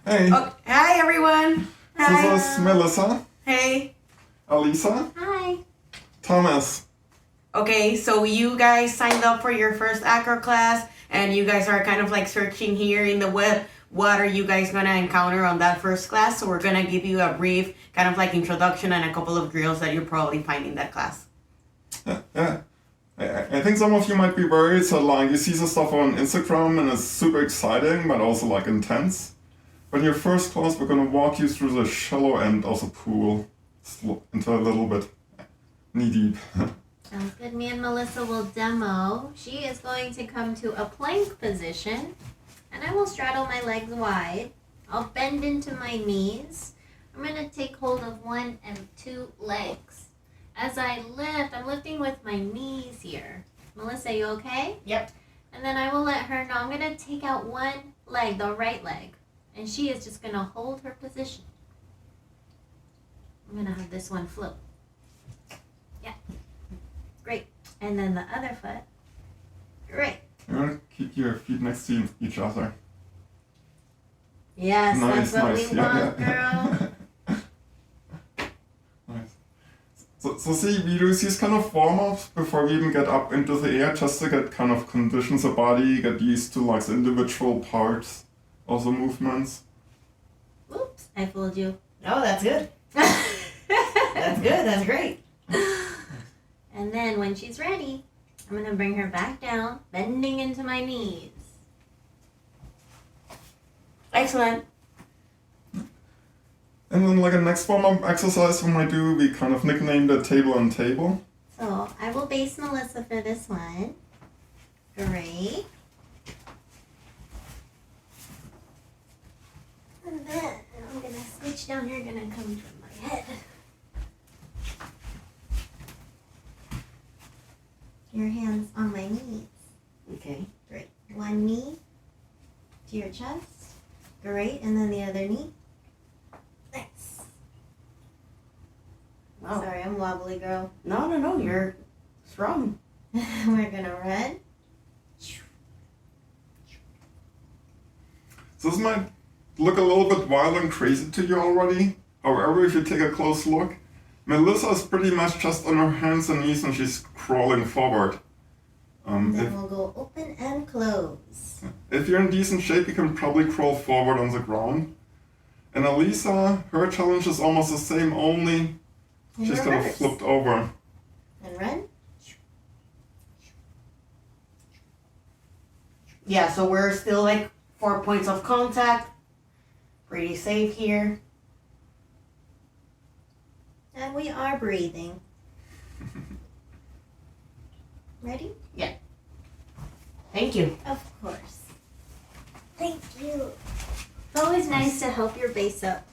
Hey. Oh, hi everyone. Hi. This is Melissa. Hey. Alisa. Hi. Thomas. Okay, so you guys signed up for your first acro class, and you guys are kind of like searching here in the web. What are you guys gonna encounter on that first class? So we're gonna give you a brief kind of like introduction and a couple of drills that you'll probably find in that class. Yeah. I think some of you might be worried, so like you see the stuff on Instagram and it's super exciting, but also like intense. But in your first class, we're gonna walk you through the shallow end of the pool into a little bit knee deep. Sounds good. Me and Melissa will demo. She is going to come to a plank position, and I will straddle my legs wide. I'll bend into my knees. I'm going to take hold of one and two legs. As I lift, I'm lifting with my knees here. Melissa, you okay? Yep. And then I will let her know I'm going to take out one leg, the right leg, and she is just going to hold her position. I'm going to have this one float. Yeah. Great. And then the other foot. Great. You're gonna keep your feet next to each other. Yes, Nice, that's what nice. we want, girl. Nice. So see, we do these kind of warm-ups before we even get up into the air, just to get kind of condition the body, get used to like the individual parts of the movements. Oops, I fooled you. Oh, that's good. That's good. That's great. And then when she's ready, I'm going to bring her back down, bending into my knees. Excellent. And then like a next warm-up exercise we might do, we kind of nicknamed it table on table. So I will base Melissa for this one. Great. And then I'm going to switch down here, going to come from my head. Your hands on my knees. Okay. Great. One knee to your chest. Great. And then the other knee. Nice. Wow. Sorry, I'm wobbly, girl. No. You're strong. We're going to run. This might look a little bit wild and crazy to you already. However, if you take a close look, Melissa is pretty much just on her hands and knees and she's crawling forward. Then we'll go open and close. If you're in decent shape, you can probably crawl forward on the ground. And Alisa, her challenge is almost the same, only In she's kind of reverse. flipped over. And run. Yeah, so we're still like 4 points of contact. Pretty safe here. And we are breathing. Ready? Thank you. Of course. Thank you. It's always nice to help your base up.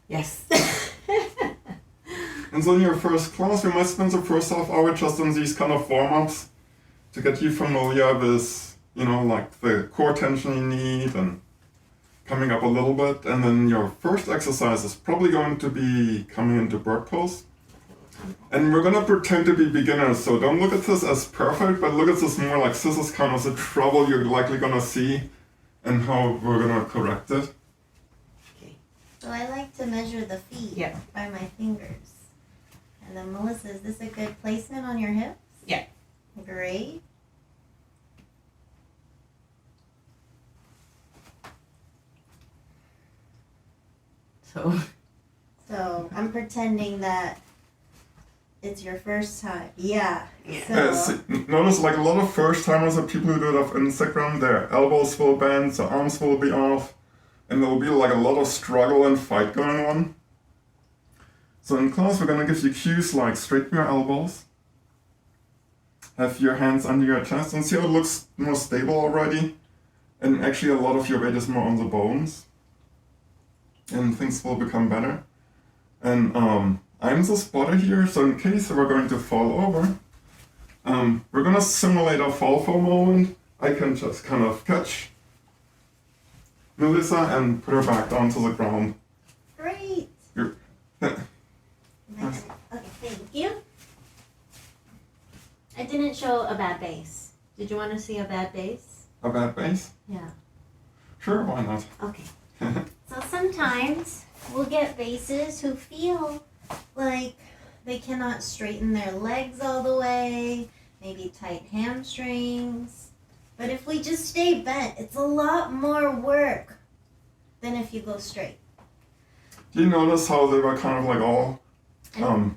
Yes. And so in your first class, we might spend the first half hour just on these kind of warm-ups to get you familiar with, like the core tension you need and coming up a little bit. And then your first exercise is probably going to be coming into bird pose. And we're gonna pretend to be beginners, so don't look at this as perfect, but look at this more like this is kind of the trouble you're likely gonna see and how we're gonna correct it. Okay. So I like to measure the feet Yeah. by my fingers. And then Melissa, is this a good placement on your hips? Yeah. Great. So I'm pretending that it's your first time. Yeah. Yeah. So Notice like a lot of first timers are people who do it off Instagram, their elbows will bend, their arms will be off, and there will be like a lot of struggle and fight going on. So in class we're gonna give you cues like straighten your elbows, have your hands under your chest, and see how it looks more stable already. And actually a lot of your weight is more on the bones. And things will become better. And I'm the spotter here, so in case we're going to fall over, we're gonna simulate a fall for a moment. I can just kind of catch Melissa and put her back down to the ground. great. You're, Okay, thank you. I didn't show a bad base. Did you want to see a bad base? a bad base? Yeah. Sure, why not? Okay. So sometimes we'll get bases who feel like they cannot straighten their legs all the way, maybe tight hamstrings. But if we just stay bent, it's a lot more work than if you go straight. Do you notice how they were kind of like all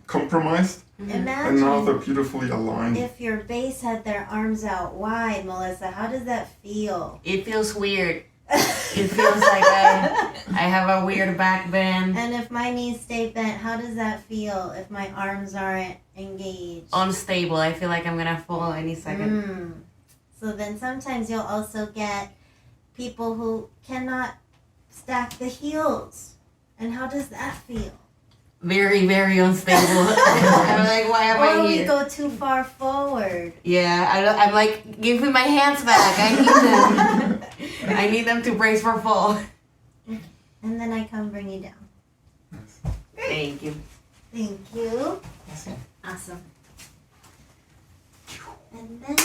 compromised? And now Imagine they're beautifully aligned. if your base had their arms out wide, Melissa. How does that feel? It feels weird. It feels like I have a weird back bend. And if my knees stay bent, how does that feel if my arms aren't engaged? Unstable. I feel like I'm gonna fall any second. So then sometimes you'll also get people who cannot stack the heels. And how does that feel? Very, very unstable. I'm like, why am I Or we here? go too far forward. Yeah, I'm like, give me my hands back. I need them. I need them to brace for fall. And then I come bring you down. Nice. Thank you. Thank you. Awesome. Awesome. And then